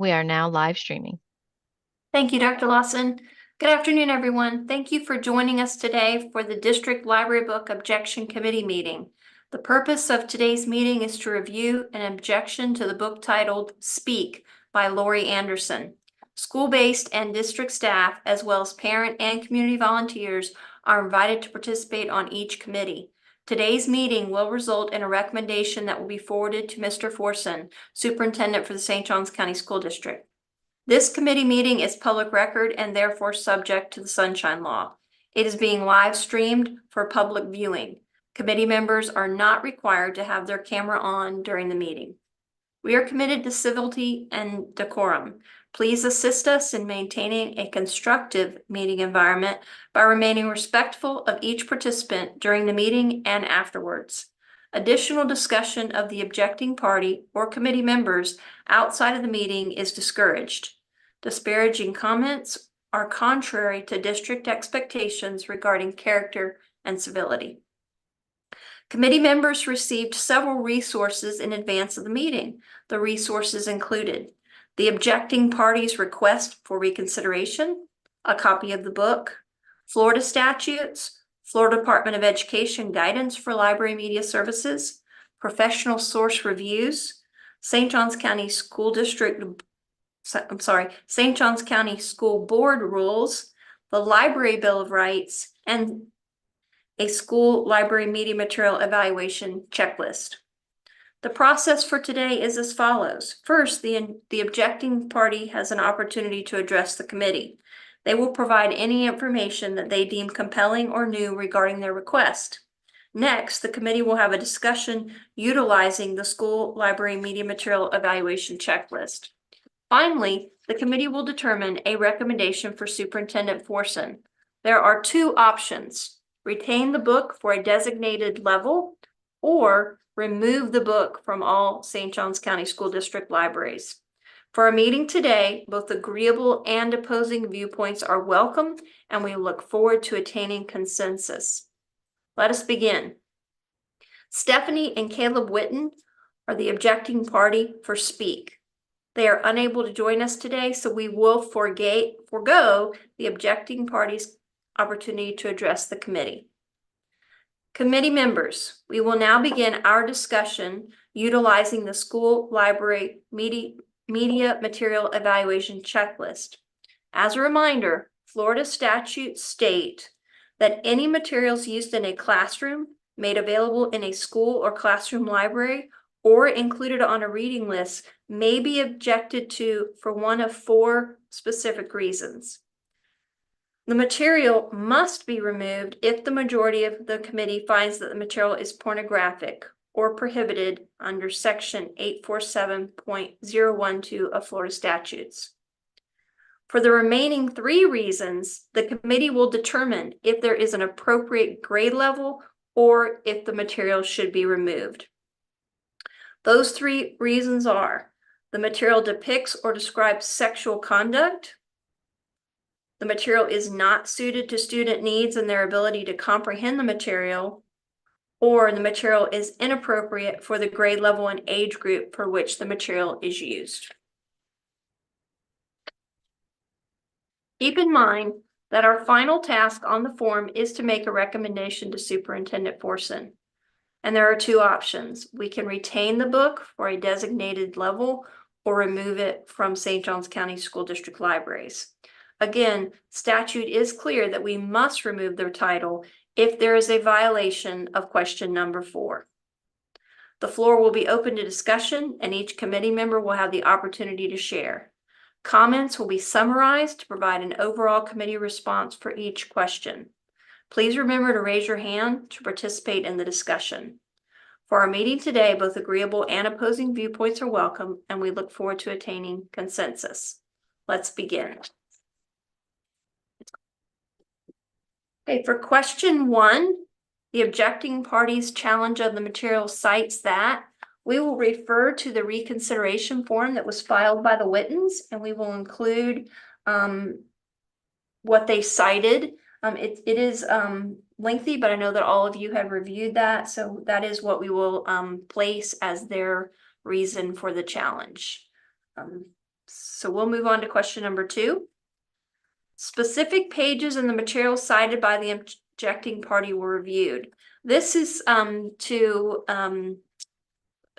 We are now live streaming. Thank you, Dr. Lawson. Good afternoon, everyone. Thank you for joining us today for the District Library Book Objection Committee meeting. The purpose of today's meeting is to review an objection to the book titled Speak by Lori Anderson. School-based and district staff, as well as parent and community volunteers, are invited to participate on each committee. Today's meeting will result in a recommendation that will be forwarded to Mr. Forson, Superintendent for the St. Johns County School District. This committee meeting is public record and therefore subject to the Sunshine Law. It is being live streamed for public viewing. Committee members are not required to have their camera on during the meeting. We are committed to civility and decorum. Please assist us in maintaining a constructive meeting environment by remaining respectful of each participant during the meeting and afterwards. Additional discussion of the objecting party or committee members outside of the meeting is discouraged. Disparaging comments are contrary to district expectations regarding character and civility. Committee members received several resources in advance of the meeting. The resources included the objecting party's request for reconsideration, a copy of the book, Florida statutes, Florida Department of Education guidance for library media services, professional source reviews, St. Johns County School Board rules, the Library Bill of Rights, and a school library media material evaluation checklist. The process for today is as follows. First, the objecting party has an opportunity to address the committee. They will provide any information that they deem compelling or new regarding their request. Next, the committee will have a discussion utilizing the school library media material evaluation checklist. Finally, the committee will determine a recommendation for Superintendent Forson. There are two options: retain the book for a designated level or remove the book from all St. Johns County School District libraries. For our meeting today, both agreeable and opposing viewpoints are welcome, and we look forward to attaining consensus. Let us begin. Stephanie and Caleb Witten are the objecting party for Speak. They are unable to join us today, so we will forego the objecting party's opportunity to address the committee. Committee members, we will now begin our discussion utilizing the school library media material evaluation checklist. As a reminder, Florida statutes state that any materials used in a classroom, made available in a school or classroom library, or included on a reading list may be objected to for one of four specific reasons. The material must be removed if the majority of the committee finds that the material is pornographic or prohibited under Section 847.012 of Florida statutes. For the remaining three reasons, the committee will determine if there is an appropriate grade level or if the material should be removed. Those three reasons are: the material depicts or describes sexual conduct, the material is not suited to student needs and their ability to comprehend the material, or the material is inappropriate for the grade level and age group for which the material is used. Keep in mind that our final task on the form is to make a recommendation to Superintendent Forson. And there are two options. We can retain the book for a designated level or remove it from St. Johns County School District libraries. Again, statute is clear that we must remove their title if there is a violation of question number 4. The floor will be open to discussion, and each committee member will have the opportunity to share. Comments will be summarized to provide an overall committee response for each question. Please remember to raise your hand to participate in the discussion. For our meeting today, both agreeable and opposing viewpoints are welcome, and we look forward to attaining consensus. Let's begin. Okay, for question 1, the objecting party's challenge of the material cites that we will refer to the reconsideration form that was filed by the Wittens, and we will include what they cited. It is lengthy, but I know that all of you have reviewed that, so that is what we will place as their reason for the challenge. So we'll move on to question number 2. Specific pages in the material cited by the objecting party were reviewed. This is to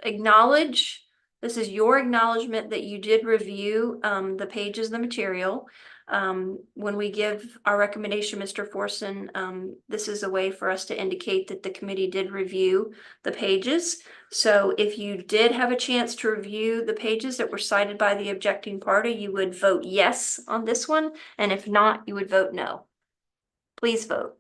acknowledge, this is your acknowledgement that you did review the pages of the material. When we give our recommendation, Mr. Forson, this is a way for us to indicate that the committee did review the pages. So if you did have a chance to review the pages that were cited by the objecting party, you would vote yes on this one. And if not, you would vote no. Please vote.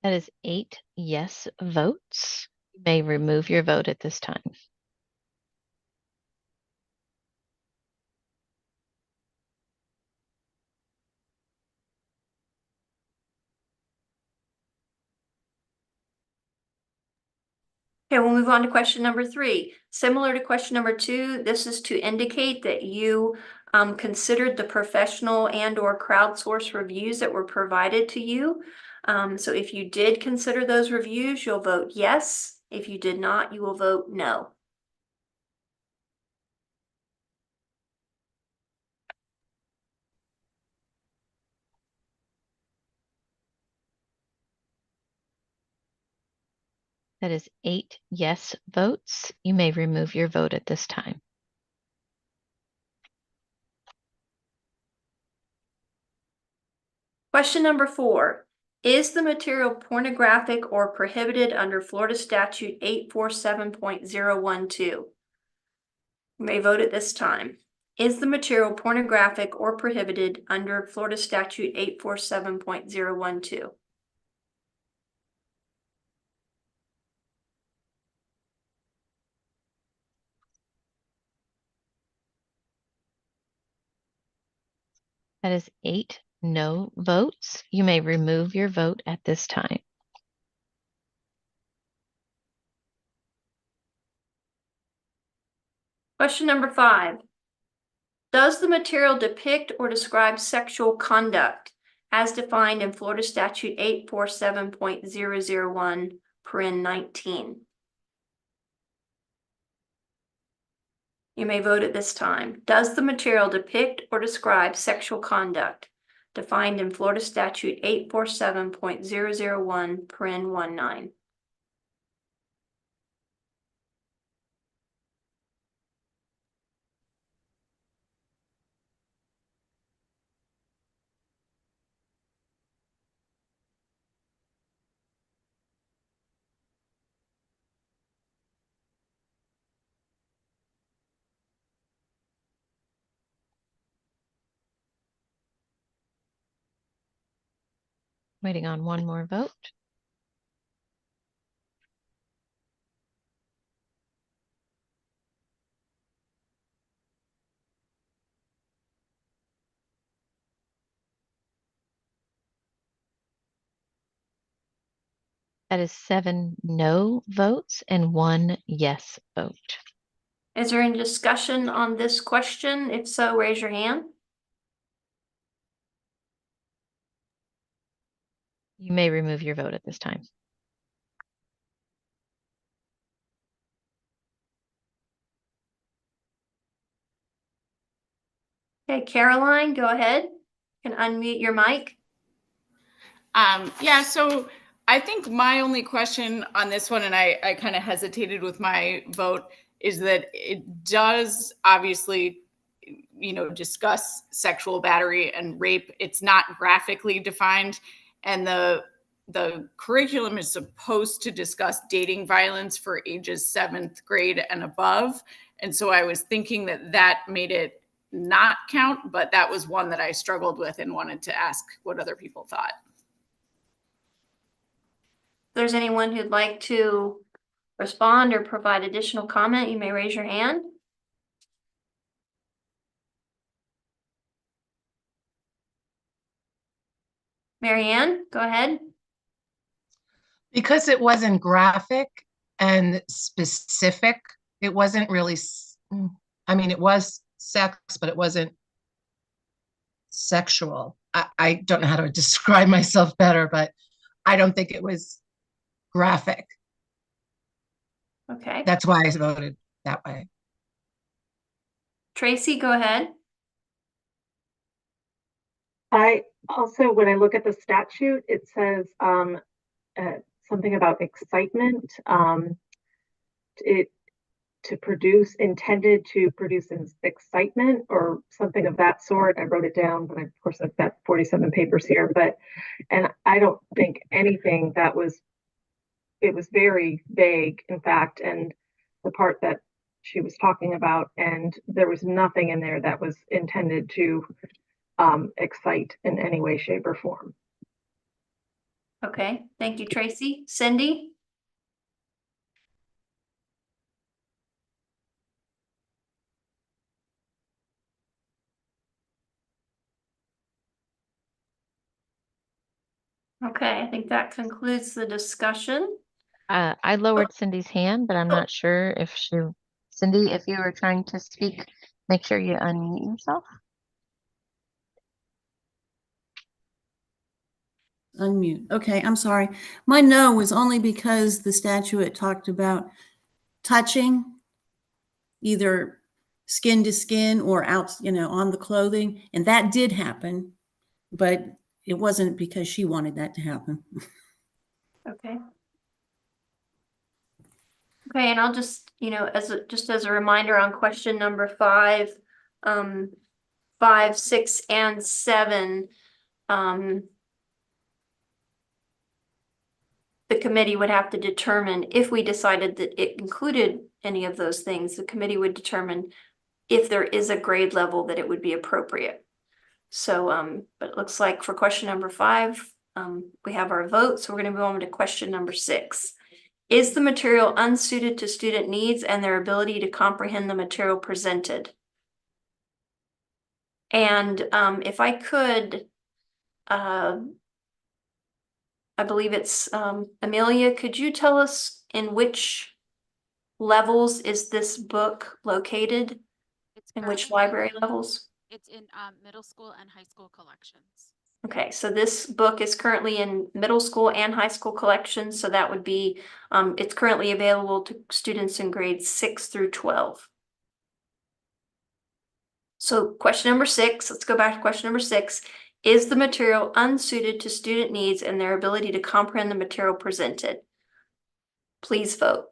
That is 8 yes votes. You may remove your vote at this time. Okay, we'll move on to question number 3. Similar to question number 2, this is to indicate that you considered the professional and/or crowdsourced reviews that were provided to you. So if you did consider those reviews, you'll vote yes. If you did not, you will vote no. That is 8 yes votes. You may remove your vote at this time. Question number 4. Is the material pornographic or prohibited under Florida Statute 847.012? You may vote at this time. Is the material pornographic or prohibited under Florida Statute 847.012? That is 8 no votes. You may remove your vote at this time. Question number 5. Does the material depict or describe sexual conduct as defined in Florida Statute 847.001, paren 19? You may vote at this time. Does the material depict or describe sexual conduct defined in Florida Statute 847.001, paren 19? Waiting on one more vote. That is 7 no votes and 1 yes vote. Is there any discussion on this question? If so, raise your hand. You may remove your vote at this time. Okay, Caroline, go ahead. You can unmute your mic. Yeah, so I think my only question on this one, and I kind of hesitated with my vote, is that it does obviously, discuss sexual battery and rape. It's not graphically defined, and the curriculum is supposed to discuss dating violence for ages 7th grade and above. And so I was thinking that made it not count, but that was one that I struggled with and wanted to ask what other people thought. If there's anyone who'd like to respond or provide additional comment, you may raise your hand. Marianne, go ahead. Because it wasn't graphic and specific, it wasn't really, I mean, it was sex, but it wasn't sexual. I don't know how to describe myself better, but I don't think it was graphic. Okay. That's why I voted that way. Tracy, go ahead. I also, when I look at the statute, it says something about excitement. It to produce, intended to produce excitement or something of that sort. I wrote it down, but of course I've got 47 papers here. And I don't think anything that was. It was very vague, in fact, and the part that she was talking about, and there was nothing in there that was intended to excite in any way, shape, or form. Okay, thank you, Tracy. Cindy? Okay, I think that concludes the discussion. I lowered Cindy's hand, but I'm not sure if Cindy, if you were trying to speak, make sure you unmute yourself. Unmute. Okay, I'm sorry. My no was only because the statute talked about touching either skin to skin or out, on the clothing. And that did happen, but it wasn't because she wanted that to happen. Okay. Okay, and I'll just, as a reminder on question number 5, 5, 6, and 7, the committee would have to determine if we decided that it included any of those things, the committee would determine if there is a grade level that it would be appropriate. So, but it looks like for question number 5, we have our vote. So we're going to move on to question number 6. Is the material unsuited to student needs and their ability to comprehend the material presented? And if I could, I believe it's Amelia, could you tell us in which levels is this book located? In which library levels? It's in middle school and high school collections. Okay, so this book is currently in middle school and high school collections. So that would be, it's currently available to students in grades 6 through 12. So question number 6, let's go back to question number 6. Is the material unsuited to student needs and their ability to comprehend the material presented? Please vote.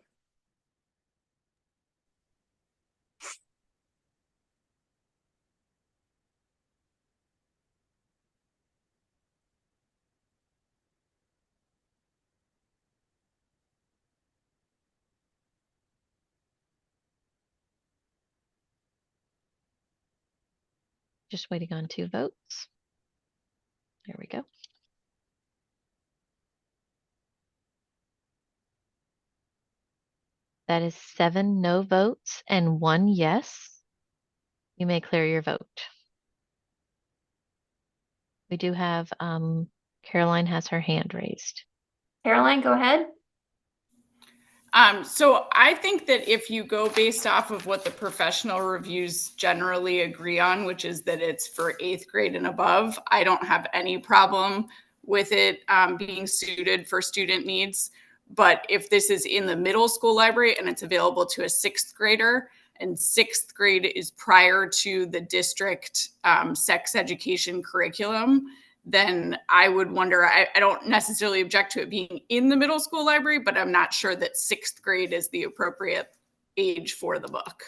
Just waiting on 2 votes. There we go. That is 7 no votes and 1 yes. You may clear your vote. We do have, Caroline has her hand raised. Caroline, go ahead. So I think that if you go based off of what the professional reviews generally agree on, which is that it's for 8th grade and above, I don't have any problem with it being suited for student needs. But if this is in the middle school library and it's available to a 6th grader, and 6th grade is prior to the district sex education curriculum, then I would wonder, I don't necessarily object to it being in the middle school library, but I'm not sure that 6th grade is the appropriate age for the book.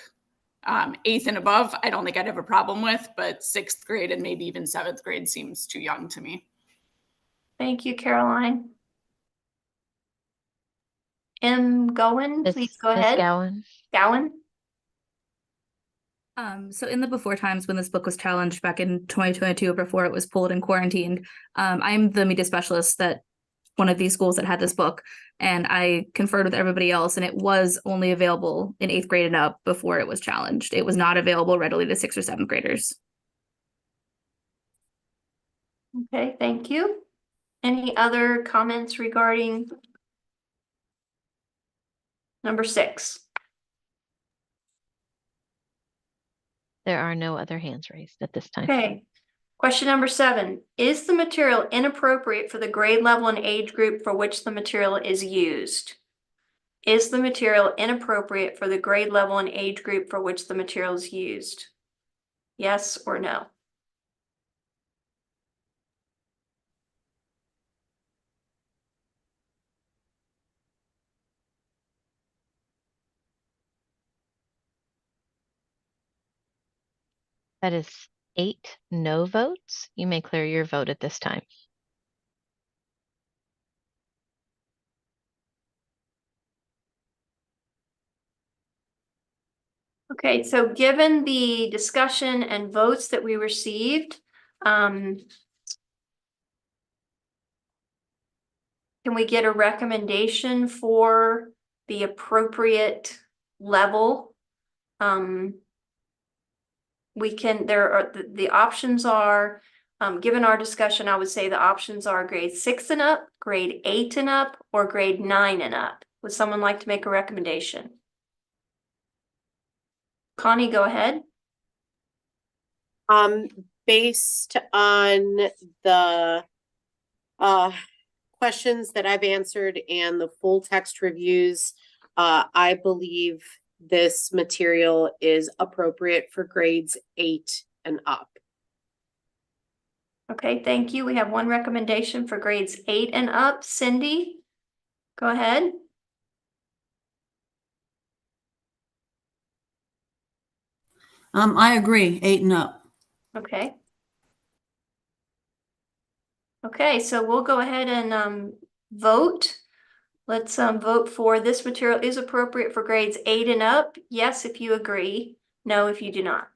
8th and above, I don't think I'd have a problem with, but 6th grade and maybe even 7th grade seems too young to me. Thank you, Caroline. Gowen, please go ahead. Gowen. Gowen? So in the before times when this book was challenged back in 2022, before it was pulled and quarantined, I'm the media specialist at one of these schools that had this book, and I conferred with everybody else, and it was only available in 8th grade and up before it was challenged. It was not available readily to 6th or 7th graders. Okay, thank you. Any other comments regarding Number 6. There are no other hands raised at this time. Okay. Question number 7. Is the material inappropriate for the grade level and age group for which the material is used? Is the material inappropriate for the grade level and age group for which the material is used? Yes or no? That is 8 no votes. You may clear your vote at this time. Okay, so given the discussion and votes that we received, can we get a recommendation for the appropriate level? The options are, given our discussion, I would say the options are grade 6 and up, grade 8 and up, or grade 9 and up. Would someone like to make a recommendation? Connie, go ahead. Based on the questions that I've answered and the full text reviews, I believe this material is appropriate for grades 8 and up. Okay, thank you. We have one recommendation for grades 8 and up. Cindy, go ahead. I agree, 8 and up. Okay. Okay, so we'll go ahead and vote. Let's vote for this material is appropriate for grades 8 and up. Yes, if you agree. No, if you do not.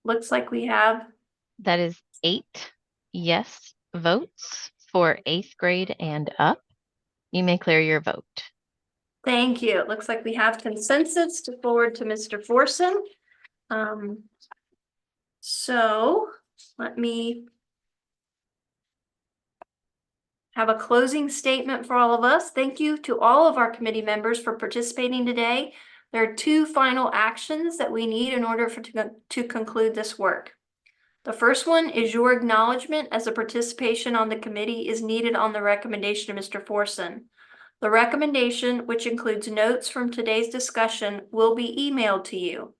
Looks like we have, That is 8 yes votes for 8th grade and up. You may clear your vote. thank you. It looks like we have consensus to forward to Mr. Forson. So let me have a closing statement for all of us. Thank you to all of our committee members for participating today. There are 2 final actions that we need in order to conclude this work. The first one is your acknowledgement as a participation on the committee is needed on the recommendation of Mr. Forson. The recommendation, which includes notes from today's discussion, will be emailed to you.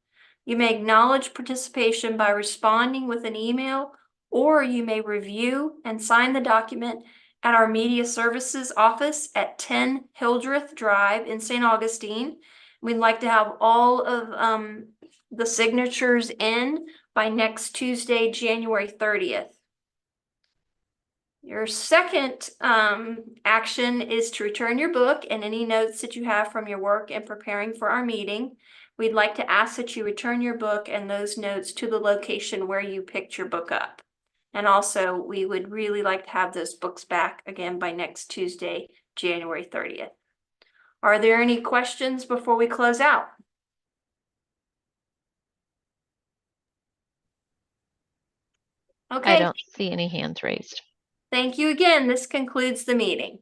You may acknowledge participation by responding with an email, or you may review and sign the document at our Media Services office at 10 Hildreth Drive in St. Augustine. We'd like to have all of the signatures in by next Tuesday, January 30th. Your second action is to return your book and any notes that you have from your work in preparing for our meeting. We'd like to ask that you return your book and those notes to the location where you picked your book up. And also, we would really like to have those books back again by next Tuesday, January 30th. Are there any questions before we close out? Okay. I don't see any hands raised. Thank you again. This concludes the meeting.